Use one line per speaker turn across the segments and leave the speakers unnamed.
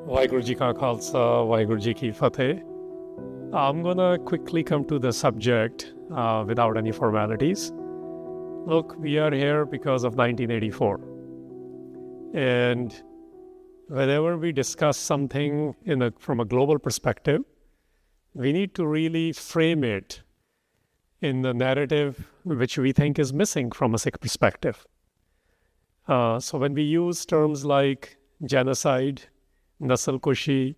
Waheguru Ji Ka Khalsa, Waheguru Ji Ki Fateh. I'm going to quickly come to the subject without any formalities. Look, we are here because of 1984. And whenever we discuss something from a global perspective, we need to really frame it in the narrative which we think is missing from a Sikh perspective. So when we use terms like genocide, Nasal Kushi,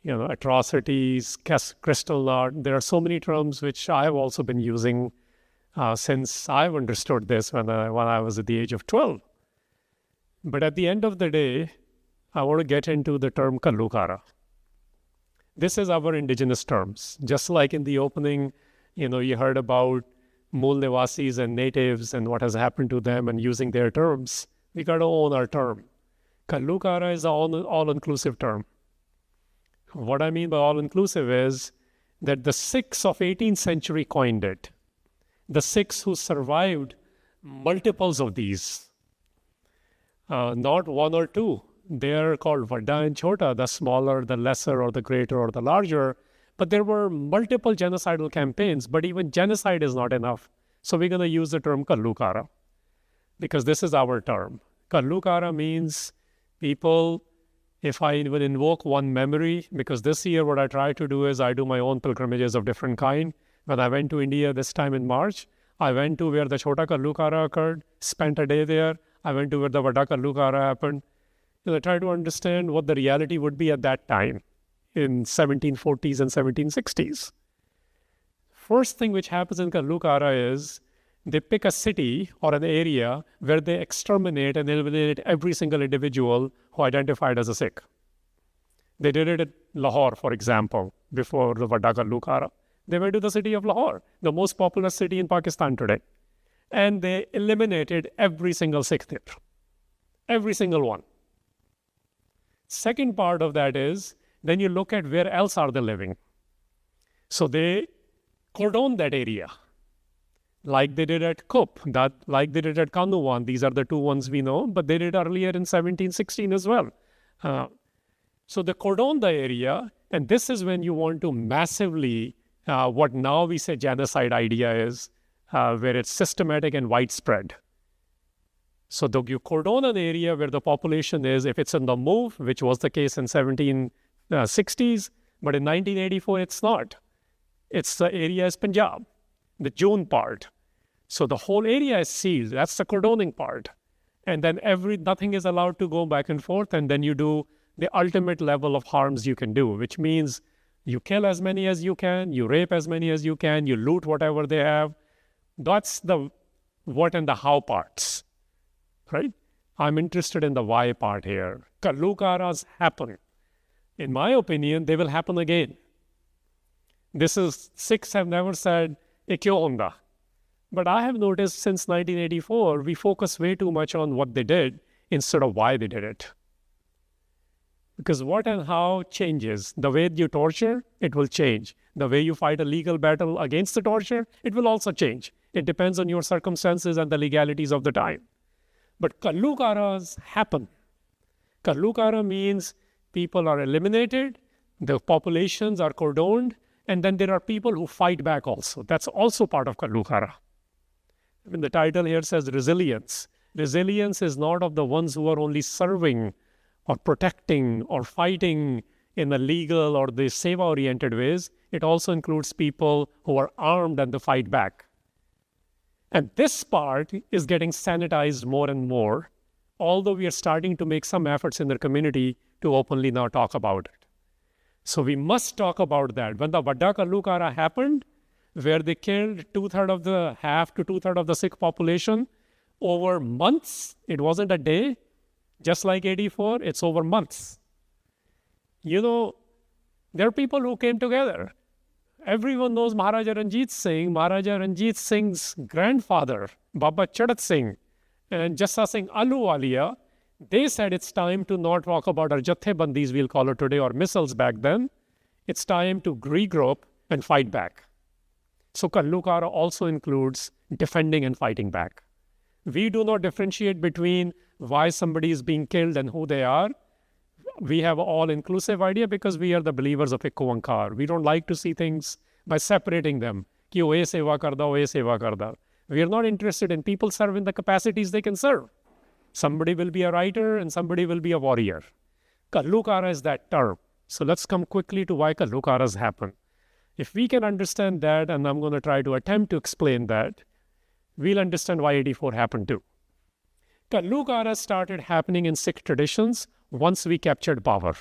atrocities, Kristallnacht, there are so many terms which I have also been using since I've understood this when I was at the age of 12. But at the end of the day, I want to get into the term Ghallughara. This is our indigenous terms. Just like in the opening, you heard about Mool Nivasis and natives and what has happened to them and using their terms. We got to own our term. Ghallughara is an all-inclusive term. What I mean by all-inclusive is that the Sikhs of 18th century coined it. The Sikhs who survived multiples of these, not one or two. They are called Vadda and Chota, the smaller, the lesser, or the greater, or the larger. But there were multiple genocidal campaigns, but even genocide is not enough. So we're going to use the term Ghallughara because this is our term. Ghallughara means people, if I will invoke one memory, because this year what I try to do is I do my own pilgrimages of different kind. When I went to India this time in March, I went to where the Chota Ghallughara occurred, spent a day there. I went to where the Vadda Ghallughara happened. I try to understand what the reality would be at that time in 1740s and 1760s. First thing which happens in Ghallughara is they pick a city or an area where they exterminate and eliminate every single individual who identified as a Sikh. They did it at Lahore, for example, before the Vadda Ghallughara. They went to the city of Lahore, the most populous city in Pakistan today. And they eliminated every single Sikh there. Every single one. Second part of that is, then you look at where else are they living. So they cordon that area, like they did at Kup, like they did at Kanduwan. These are the two ones we know, but they did earlier in 1716 as well. So they cordon the area, and this is when you want to massively, what now we say genocide idea is, where it's systematic and widespread. So you cordon an area where the population is, if it's in the move, which was the case in 1760s, but in 1984 it's not. It's the area is Punjab, the June part. So the whole area is sealed. That's the cordoning part. And then nothing is allowed to go back and forth, and then you do the ultimate level of harms you can do, which means you kill as many as you can, you rape as many as you can, you loot whatever they have. That's the what and the how parts. Right? I'm interested in the why part here. Ghalugharas happen. In my opinion, they will happen again. Sikhs have never said, IkOankar. But I have noticed since 1984, we focus way too much on what they did instead of why they did it. Because what and how changes. The way you torture, it will change. The way you fight a legal battle against the torture, it will also change. It depends on your circumstances and the legalities of the time. But Ghalugharas happen. Ghallughara means people are eliminated, the populations are cordoned, and then there are people who fight back also. That's also part of Ghallughara. The title here says resilience. Resilience is not of the ones who are only serving or protecting or fighting in the legal or the seva-oriented ways. It also includes people who are armed and they fight back. And this part is getting sanitized more and more, although we are starting to make some efforts in the community to openly now talk about it. So we must talk about that. When the Vadda Ghallughara happened, where they killed half to two-thirds of the Sikh population over months, it wasn't a day, just like 84, it's over months. There are people who came together. Everyone knows Maharaja Ranjit Singh. Maharaja Ranjit Singh's grandfather, Baba Charat Singh, and Jassa Singh Ahluwalia, they said it's time to not talk about our jathebandis, we'll call it today, or missiles back then. It's time to regroup and fight back. So Ghallughara also includes defending and fighting back. We do not differentiate between why somebody is being killed and who they are. we have an all-inclusive idea because we are the believers of IkOankar. We don't like to see things by separating them. Ki oh ye seva karda, oh ye seva karda. We are not interested in people serve in the capacities they can serve. Somebody will be a writer and somebody will be a warrior. Ghallughara is that term. So let's come quickly to why Ghallughara's happen. If we can understand that, and I'm going to try to attempt to explain that, we'll understand why 84 happened too. Ghallughara started happening in Sikh traditions once we captured power.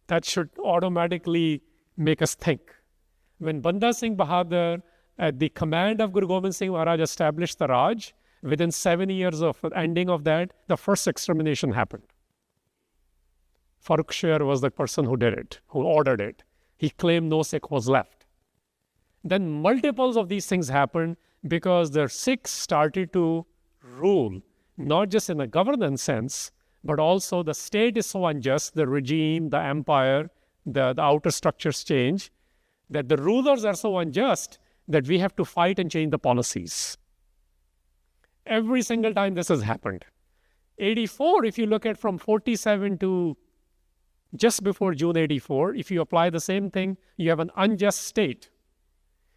That should automatically make us think. When Banda Singh Bahadur, at the command of Guru Gobind Singh Maharaj, established the Raj, within 7 years of the ending of that, the first extermination happened. Farooq Sher was the person who did it, who ordered it. He claimed no Sikh was left. Then multiples of these things happened because the Sikhs started to rule, not just in a governance sense, but also the state is so unjust, the regime, the empire, the outer structures change, that the rulers are so unjust that we have to fight and change the policies. Every single time this has happened. 84, if you look at from 47 to just before June 84, if you apply the same thing, you have an unjust state.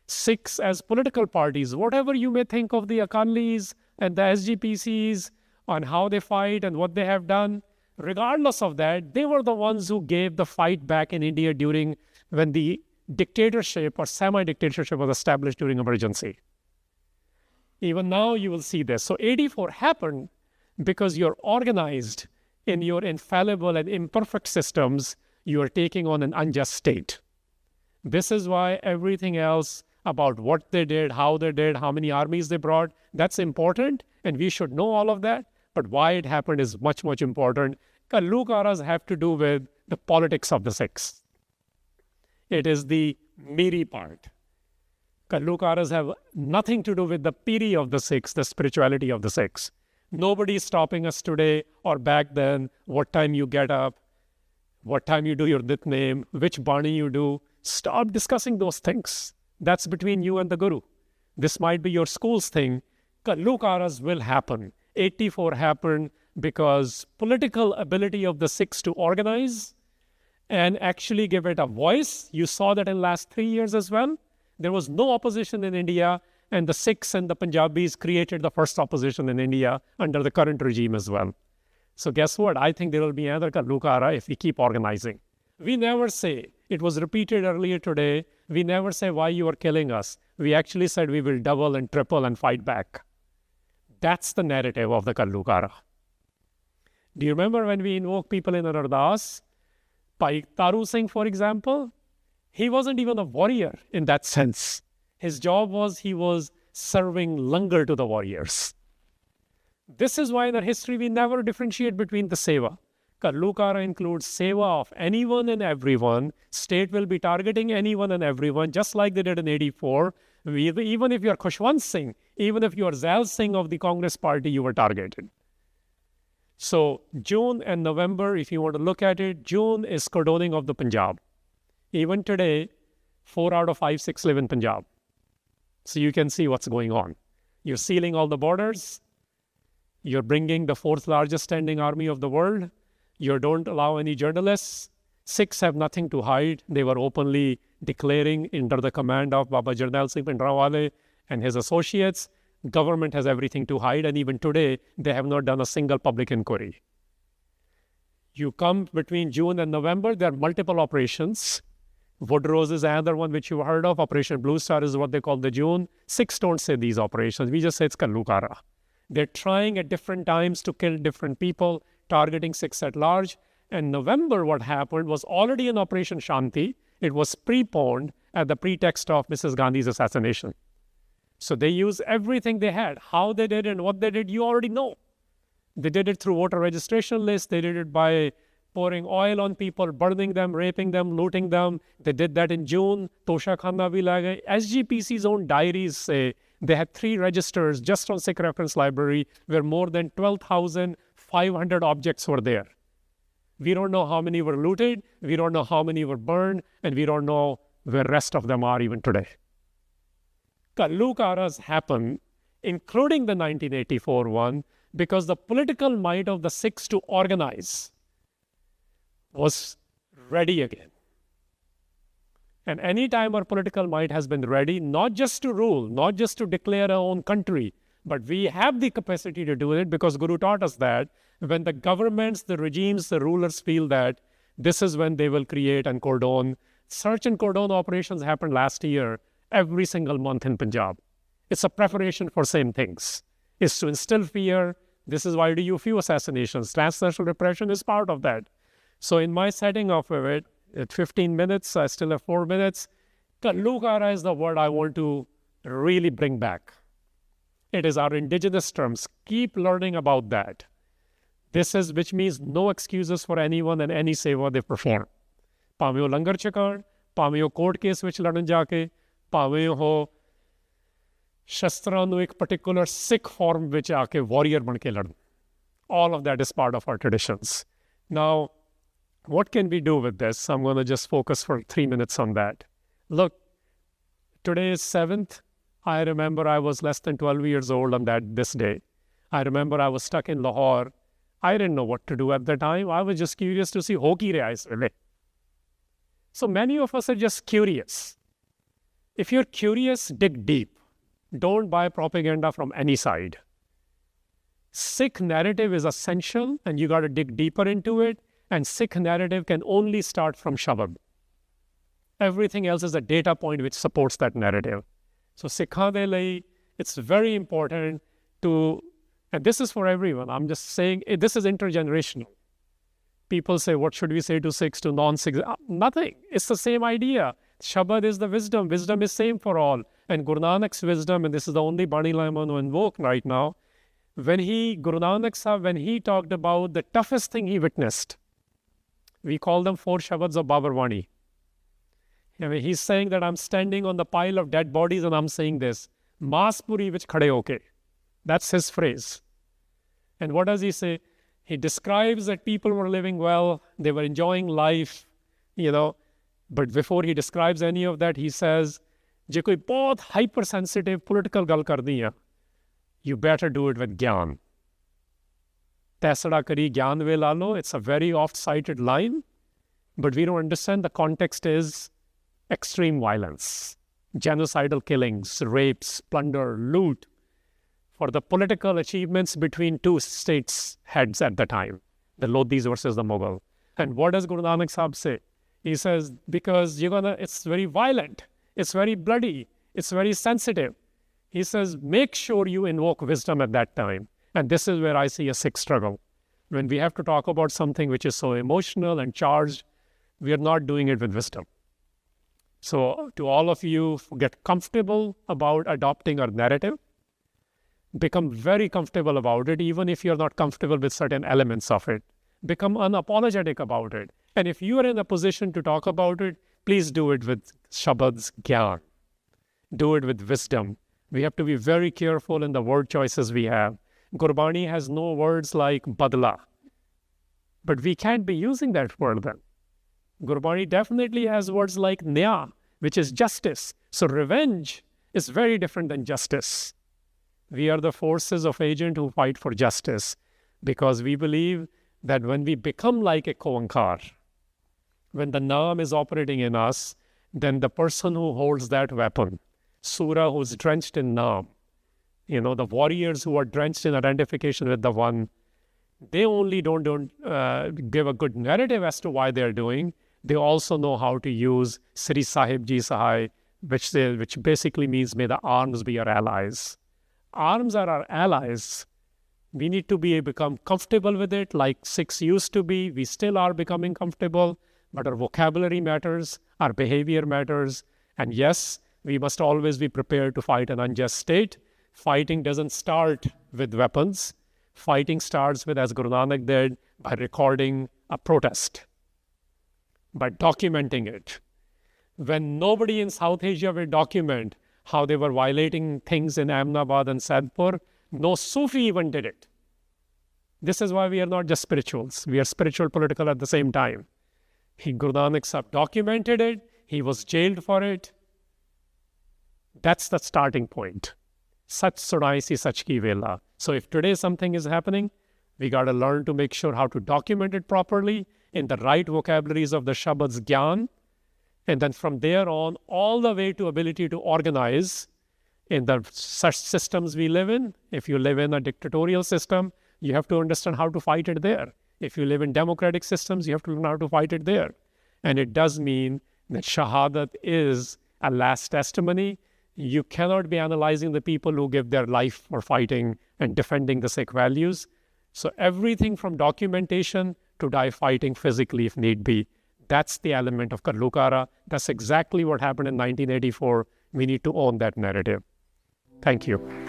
Sikhs as political parties, whatever you may think of the Akalis and the SGPCs on how they fight and what they have done, regardless of that, they were the ones who gave the fight back in India during when the dictatorship or semi-dictatorship was established during emergency. Even now you will see this. So 84 happened because you're organized in your infallible and imperfect systems, you are taking on an unjust state. This is why everything else about what they did, how many armies they brought, that's important, and we should know all of that. But why it happened is much, much important. Ghallughara's have to do with the politics of the Sikhs. It is the meaty part. Ghallughara's have nothing to do with the piri of the Sikhs, the spirituality of the Sikhs. Nobody is stopping us today or back then, what time you get up, what time you do your nitnem, which bani you do. Stop discussing those things. That's between you and the Guru. This might be your school's thing. Ghallughara's will happen. 84 happened because political ability of the Sikhs to organize and actually give it a voice. You saw that in last 3 years as well. There was no opposition in India, and the Sikhs and the Punjabis created the first opposition in India under the current regime as well. So guess what? I think there will be another Ghallughara if we keep organizing. We never say, it was repeated earlier today, we never say why you are killing us. We actually said we will double and triple and fight back. That's the narrative of the Ghallughara. Do you remember when we invoke people in an ardas? Bhai Taru Singh, for example, he wasn't even a warrior in that sense. His job was he was serving langar to the warriors. This is why in our history we never differentiate between the seva. Ghallughara includes seva of anyone and everyone. State will be targeting anyone and everyone, just like they did in 84. Even if you are Khushwant Singh, even if you are Zail Singh of the Congress party, you were targeted. So June and November, if you want to look at it, June is cordoning of the Punjab. Even today, 4 out of 5 Sikhs live in Punjab. So you can see what's going on. You're sealing all the borders. You're bringing the 4th largest standing army of the world. You don't allow any journalists. Sikhs have nothing to hide. They were openly declaring under the command of Baba Jarnail Singh Bhindranwale and his associates. Government has everything to hide, and even today, they have not done a single public inquiry. You come between June and November, there are multiple operations. Woodrose is another one which you've heard of. Operation Blue Star is what they call the June. Sikhs don't say these operations. We just say it's Ghallughara. They're trying at different times to kill different people, targeting Sikhs at large. And November, what happened was already in Operation Shanti. It was preponed at the pretext of Mrs. Gandhi's assassination. So they used everything they had. How they did and what they did, you already know. They did it through voter registration lists. They did it by pouring oil on people, burning them, raping them, looting them. They did that in June. Tosha Khanna bhi la gaye. SGPC's own diaries say they had 3 registers just on Sikh Reference Library where more than 12,500 objects were there. We don't know how many were looted, we don't know how many were burned, and we don't know where the rest of them are even today. Ghallughara's happened, including the 1984 one, because the political might of the Sikhs to organize was ready again. And any time our political might has been ready, not just to rule, not just to declare our own country, but we have the capacity to do it because Guru taught us that when the governments, the regimes, the rulers feel that, this is when they will create and cordon. Search and cordon operations happened last year, every single month in Punjab. It's a preparation for same things. It's to instill fear. This is why do you few assassinations. Transnational repression is part of that. So in my setting of it, at 15 minutes, I still have 4 minutes. Ghallughara is the word I want to really bring back. It is our indigenous terms. Keep learning about that. This is, which means no excuses for anyone and any seva they perform. ਭਾਵੇਂ ਉਹ ਲੰਗਰ ਛਕਾਉਣ, ਭਾਵੇਂ ਉਹ court case ਵਿੱਚ ਲੜਨ ਜਾ ਕੇ, ਭਾਵੇਂ ਉਹ ਸ਼ਸਤਰਾਂ ਨੂੰ ਇੱਕ particular Sikh form ਵਿੱਚ ਆ ਕੇ warrior ਬਣ ਕੇ ਲੜਨ. All of that is part of our traditions. Now, what can we do with this? I'm going to just focus for 3 minutes on that. Look, today is 7th. I remember I was less than 12 years old on this day. I remember I was stuck in Lahore. I didn't know what to do at the time. I was just curious to see ho ki reha is really. So many of us are just curious. If you're curious, dig deep. Don't buy propaganda from any side. Sikh narrative is essential and you got to dig deeper into it. And Sikh narrative can only start from Shabad. Everything else is a data point which supports that narrative. So Sikha de lai, it's very important to, and this is for everyone. I'm just saying, this is intergenerational. People say, what should we say to Sikhs, to non-Sikhs? Nothing. It's the same idea. Shabad is the wisdom. Wisdom is same for all. And Guru Nanak's wisdom, and this is the only Bani Lama to invoke right now, Guru Nanak Sahib, when he talked about the toughest thing he witnessed, we call them 4 Shabads of Babarwani. I mean, he's saying that I'm standing on the pile of dead bodies and I'm saying this, Maas puri vich khade hoke. That's his phrase. And what does he say? He describes that people were living well, they were enjoying life, but before he describes any of that, he says, je koi bahut hypersensitive political gal karni hai, you better do it with gyan. Tesada kari gyan ve lalo, it's a very oft-cited line, but we don't understand the context is extreme violence, genocidal killings, rapes, plunder, loot, for the political achievements between 2 states heads at the time, the Lodhis versus the Mughal. And what does Guru Nanak Sahib say? He says, because it's very violent, it's very bloody, it's very sensitive. He says, make sure you invoke wisdom at that time. And this is where I see a Sikh struggle. When we have to talk about something which is so emotional and charged, we are not doing it with wisdom. So to all of you, get comfortable about adopting our narrative. Become very comfortable about it, even if you're not comfortable with certain elements of it. Become unapologetic about it. And if you are in a position to talk about it, please do it with Shabad's Gyan. Do it with wisdom. We have to be very careful in the word choices we have. Gurbani has no words like badla. But we can't be using that word then. Gurbani definitely has words like nya, which is justice. So revenge is very different than justice. We are the forces of agent who fight for justice because we believe that when we become like IkOankar, when the Naam is operating in us, then the person who holds that weapon, Surah who's drenched in Naam, the warriors who are drenched in identification with the One, they only don't give a good narrative as to why they're doing. They also know how to use Sri Sahib Ji Sahai, which basically means may the arms be our allies. Arms are our allies. We need to become comfortable with it like Sikhs used to be. We still are becoming comfortable, but our vocabulary matters, our behavior matters. And yes, we must always be prepared to fight an unjust state. Fighting doesn't start with weapons. Fighting starts with, as Guru Nanak did, by recording a protest, by documenting it. When nobody in South Asia will document how they were violating things in Ahmedabad and Sadpur, no Sufi even did it. This is why we are not just spirituals. We are spiritual political at the same time. Guru Nanak Sahib documented it. He was jailed for it. That's the starting point. Sach Sunai si sach ki vela. So if today something is happening, We got to learn to make sure how to document it properly in the right vocabularies of the Shabad's Gyan. And then from there on, all the way to ability to organize in the such systems we live in. If you live in a dictatorial system, you have to understand how to fight it there. If you live in democratic systems, you have to learn how to fight it there. And it does mean that Shahadat is a last testimony. You cannot be analyzing the people who give their life for fighting and defending the Sikh values. So everything from documentation to die fighting physically if need be, that's the element of Ghallughara. That's exactly what happened in 1984. We need to own that narrative. Thank you.